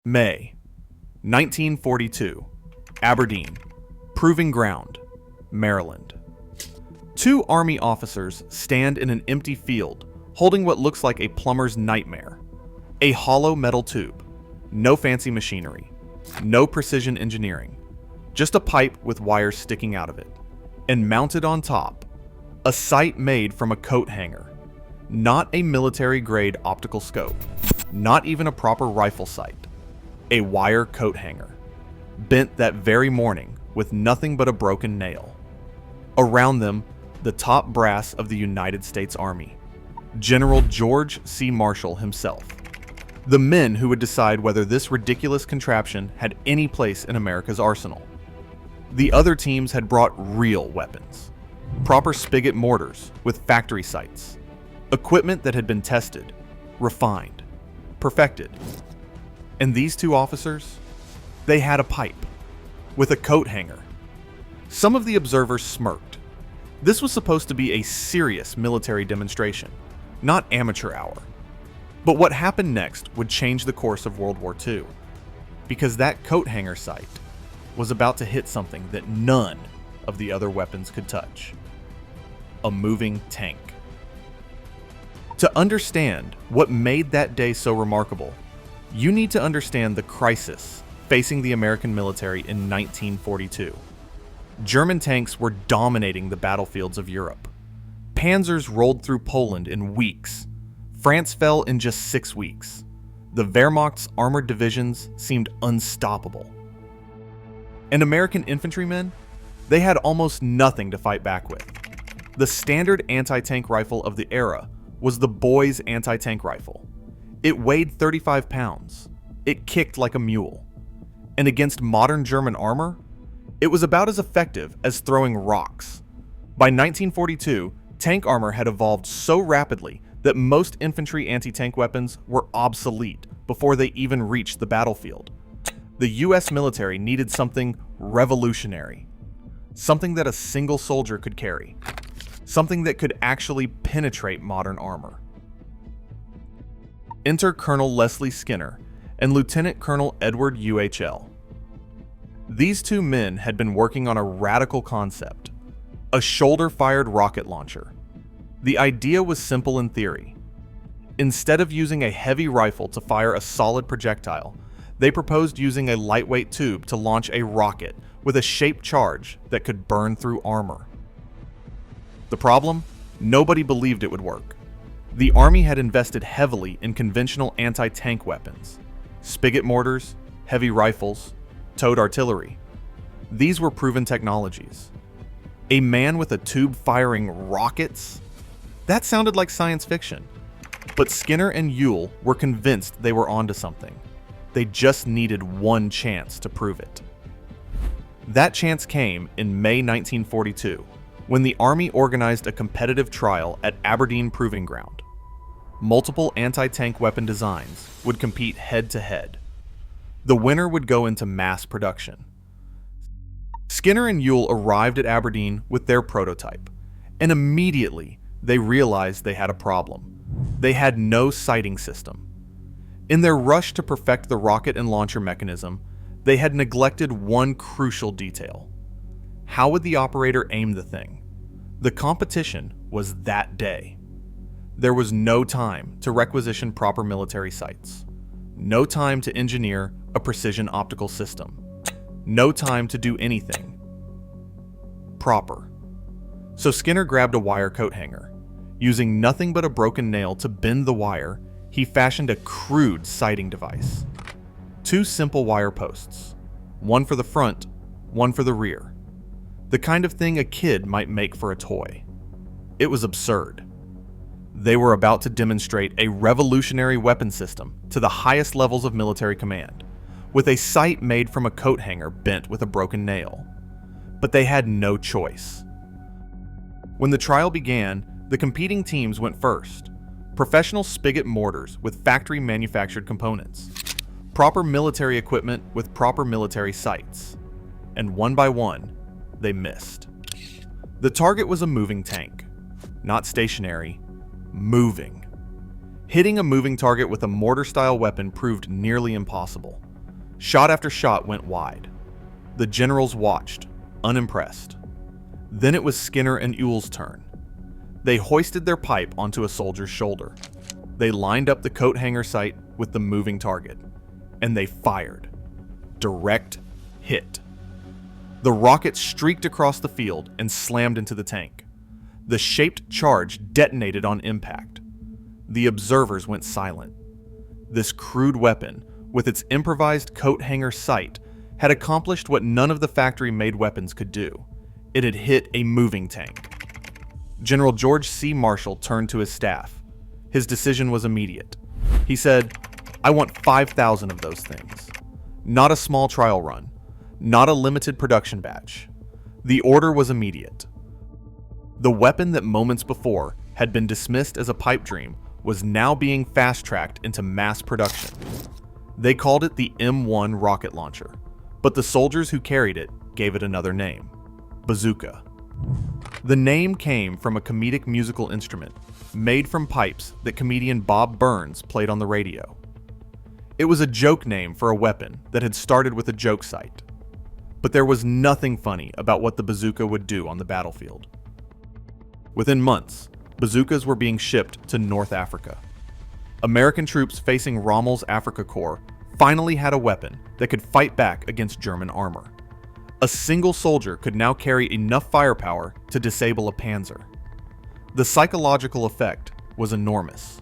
May 1942, Aberdeen Proving Ground, Maryland. Two Army officers stand in an empty field holding what looks like a plumber's nightmare. A hollow metal tube, no fancy machinery, no precision engineering, just a pipe with wires sticking out of it. And mounted on top, a sight made from a coat hanger. Not a military-grade optical scope, not even a proper rifle sight. A wire coat hanger, bent that very morning with nothing but a broken nail. Around them, the top brass of the United States Army, General George C. Marshall himself. The men who would decide whether this ridiculous contraption had any place in America's arsenal. The other teams had brought real weapons, proper spigot mortars with factory sights, equipment that had been tested, refined, perfected. And these two officers, they had a pipe with a coat hanger. Some of the observers smirked. This was supposed to be a serious military demonstration, not amateur hour. But what happened next would change the course of World War II, because that coat hanger sight was about to hit something that none of the other weapons could touch: a moving tank. To understand what made that day so remarkable, you need to understand the crisis facing the American military in 1942. German tanks were dominating the battlefields of Europe. Panzers rolled through Poland in weeks. France fell in just 6 weeks. The Wehrmacht's armored divisions seemed unstoppable. And American infantrymen, they had almost nothing to fight back with. The standard anti-tank rifle of the era was the Boys anti-tank rifle. It weighed 35 pounds. It kicked like a mule. And against modern German armor, it was about as effective as throwing rocks. By 1942, tank armor had evolved so rapidly that most infantry anti-tank weapons were obsolete before they even reached the battlefield. The US military needed something revolutionary, something that a single soldier could carry, something that could actually penetrate modern armor. Enter Colonel Leslie Skinner and Lieutenant Colonel Edward UHL. These two men had been working on a radical concept: a shoulder-fired rocket launcher. The idea was simple in theory. Instead of using a heavy rifle to fire a solid projectile, they proposed using a lightweight tube to launch a rocket with a shaped charge that could burn through armor. The problem? Nobody believed it would work. The Army had invested heavily in conventional anti-tank weapons: spigot mortars, heavy rifles, towed artillery. These were proven technologies. A man with a tube firing rockets? That sounded like science fiction. But Skinner and Ewell were convinced they were onto something. They just needed one chance to prove it. That chance came in May 1942, when the Army organized a competitive trial at Aberdeen Proving Ground. Multiple anti-tank weapon designs would compete head-to-head. The winner would go into mass production. Skinner and Ewell arrived at Aberdeen with their prototype, and immediately they realized they had a problem. They had no sighting system. In their rush to perfect the rocket and launcher mechanism, they had neglected one crucial detail. How would the operator aim the thing? The competition was that day. There was no time to requisition proper military sights. No time to engineer a precision optical system. No time to do anything proper. So Skinner grabbed a wire coat hanger. Using nothing but a broken nail to bend the wire, he fashioned a crude sighting device. 2 simple wire posts. One for the front, one for the rear. The kind of thing a kid might make for a toy. It was absurd. They were about to demonstrate a revolutionary weapon system to the highest levels of military command, with a sight made from a coat hanger bent with a broken nail. But they had no choice. When the trial began, the competing teams went first. Professional spigot mortars with factory manufactured components. Proper military equipment with proper military sights. And one by one, they missed. The target was a moving tank. Not stationary, moving. Hitting a moving target with a mortar-style weapon proved nearly impossible. Shot after shot went wide. The generals watched, unimpressed. Then it was Skinner and Ewell's turn. They hoisted their pipe onto a soldier's shoulder. They lined up the coat hanger sight with the moving target, and they fired. Direct hit. The rocket streaked across the field and slammed into the tank. The shaped charge detonated on impact. The observers went silent. This crude weapon, with its improvised coat hanger sight, had accomplished what none of the factory-made weapons could do. It had hit a moving tank. General George C. Marshall turned to his staff. His decision was immediate. He said, "I want 5,000 of those things. Not a small trial run. Not a limited production batch." The order was immediate. The weapon that moments before had been dismissed as a pipe dream was now being fast-tracked into mass production. They called it the M1 rocket launcher, but the soldiers who carried it gave it another name: bazooka. The name came from a comedic musical instrument made from pipes that comedian Bob Burns played on the radio. It was a joke name for a weapon that had started with a joke site. But there was nothing funny about what the bazooka would do on the battlefield. Within months, bazookas were being shipped to North Africa. American troops facing Rommel's Afrika Korps finally had a weapon that could fight back against German armor. A single soldier could now carry enough firepower to disable a panzer. The psychological effect was enormous.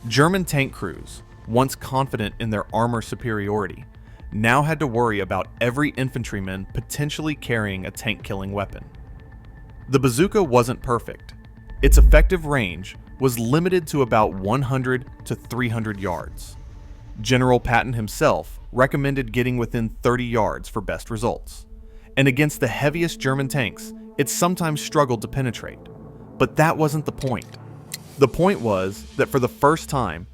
German tank crews, once confident in their armor superiority, now had to worry about every infantryman potentially carrying a tank-killing weapon. The bazooka wasn't perfect. Its effective range was limited to about 100 to 300 yards. General Patton himself recommended getting within 30 yards for best results. And against the heaviest German tanks, it sometimes struggled to penetrate. But that wasn't the point. The point was that for the first time,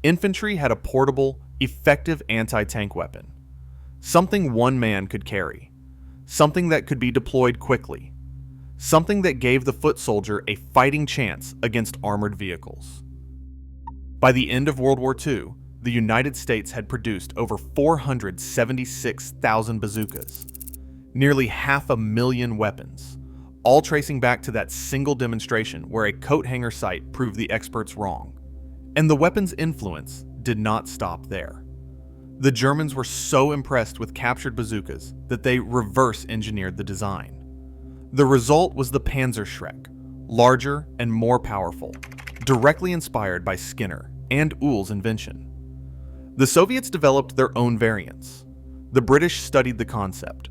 infantry had a portable, effective anti-tank weapon. Something one man could carry. Something that could be deployed quickly. Something that gave the foot soldier a fighting chance against armored vehicles. By the end of World War II, the United States had produced over 476,000 bazookas, nearly 500,000 weapons, all tracing back to that single demonstration where a coat hanger sight proved the experts wrong. And the weapon's influence did not stop there. The Germans were so impressed with captured bazookas that they reverse-engineered the design. The result was the Panzerschreck, larger and more powerful, directly inspired by Skinner and Ewell's invention. The Soviets developed their own variants. The British studied the concept.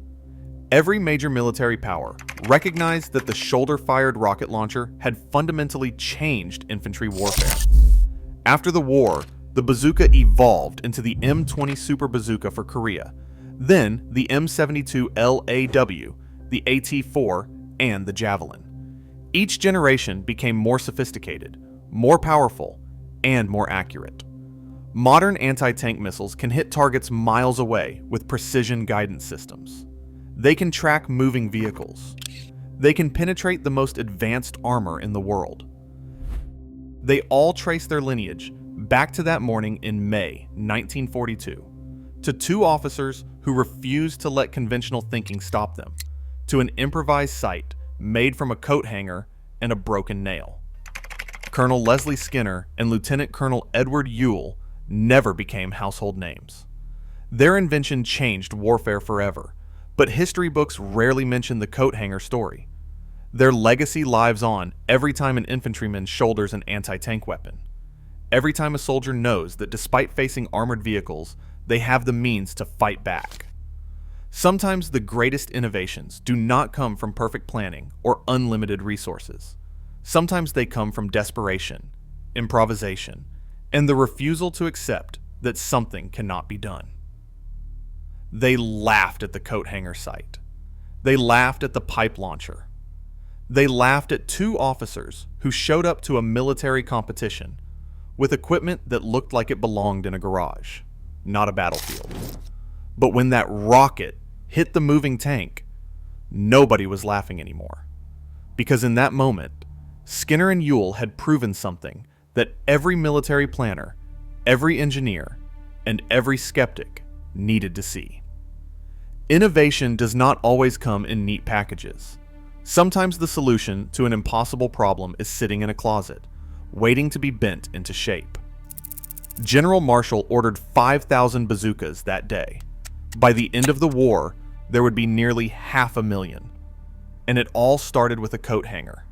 Every major military power recognized that the shoulder-fired rocket launcher had fundamentally changed infantry warfare. After the war, the bazooka evolved into the M20 Super Bazooka for Korea, then the M72 LAW, the AT-4, and the Javelin. Each generation became more sophisticated, more powerful, and more accurate. Modern anti-tank missiles can hit targets miles away with precision guidance systems. They can track moving vehicles. They can penetrate the most advanced armor in the world. They all trace their lineage back to that morning in May 1942, to two officers who refused to let conventional thinking stop them, to an improvised sight made from a coat hanger and a broken nail. Colonel Leslie Skinner and Lieutenant Colonel Edward Ewell never became household names. Their invention changed warfare forever, but history books rarely mention the coat hanger story. Their legacy lives on every time an infantryman shoulders an anti-tank weapon. Every time a soldier knows that despite facing armored vehicles, they have the means to fight back. Sometimes the greatest innovations do not come from perfect planning or unlimited resources. Sometimes they come from desperation, improvisation, and the refusal to accept that something cannot be done. They laughed at the coat hanger sight. They laughed at the pipe launcher. They laughed at two officers who showed up to a military competition with equipment that looked like it belonged in a garage, not a battlefield. But when that rocket hit the moving tank, nobody was laughing anymore. Because in that moment, Skinner and Ewell had proven something that every military planner, every engineer, and every skeptic needed to see. Innovation does not always come in neat packages. Sometimes the solution to an impossible problem is sitting in a closet, waiting to be bent into shape. General Marshall ordered 5,000 bazookas that day. By the end of the war, there would be nearly 500,000. And it all started with a coat hanger.